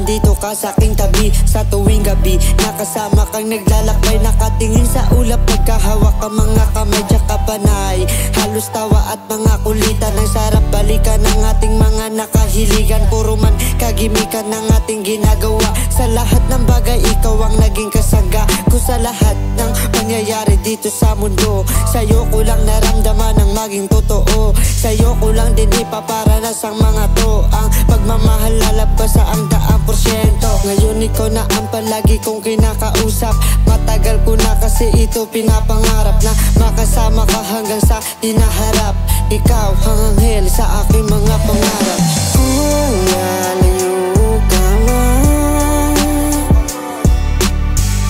nandito ka sa aking tabi. Sa tuwing gabi, nakasama kang naglalakbay, nakatingin sa ulap, nagkahawak ang mga kamay, tsaka panay. Halos tawa at mga kulitan, ang sarap balikan ng ating mga nakahiligan. Puro man kagimikan ng ating ginagawa, sa lahat ng bagay ikaw ang naging kasangga ko. Sa lahat ng pangyayari dito sa mundo, sa'yo ko lang naramdaman ang maging totoo. Sa'yo ko lang din ipaparanas ang mga to, ang pagmamahal lalabas sa ang 100%. Ngayon ikaw na ang palagi kong kinakausap. Matagal ko na kasi ito pinapangarap, na makasama ka hanggang sa hinaharap. Ikaw ang anghel sa aking mga pangarap. Kung lalayo ka man,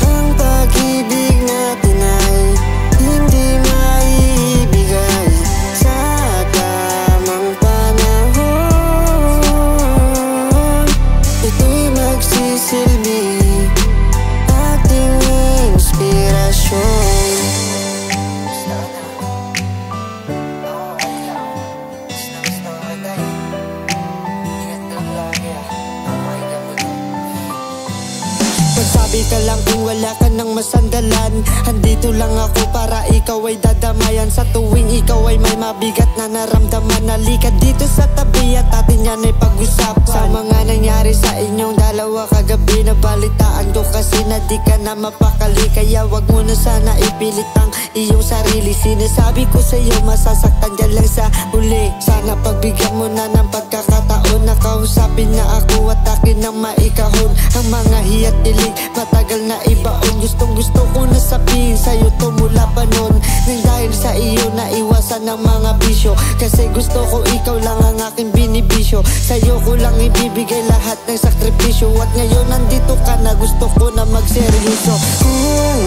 ang pag-ibig natin ay hindi maibigay sa tamang panahon. Ito'y magsisilbi ating inspirasyon. Magsabi ka lang kung wala ka nang masandalan. Andito lang ako para ikaw ay dadamayan. Sa tuwing ikaw ay may mabigat na naramdaman, halika dito sa tabi at atin yan ay pag-usapan. Sa mga nangyari sa inyong dalawa kagabi, nabalitaan ko kasi na di ka na mapakali. Kaya wag mo na sana ipilit ang iyong sarili. Sinasabi ko sa iyo, masasaktan ka lang sa huli. Sana pagbigyan mo na ng pagkakataon, nakausapin na ako at akin ang maikahon. Ang mga hiyat dilig, matagal na ibaon. Gustong gusto ko na sabihin sa'yo to mula pa noon, nang dahil sa iyo naiwasan ng mga bisyo. Kasi gusto ko ikaw lang ang aking binibisyo. Sa'yo ko lang ibibigay lahat ng sakripisyo. At ngayon nandito ka na, gusto ko na magseryoso. Kung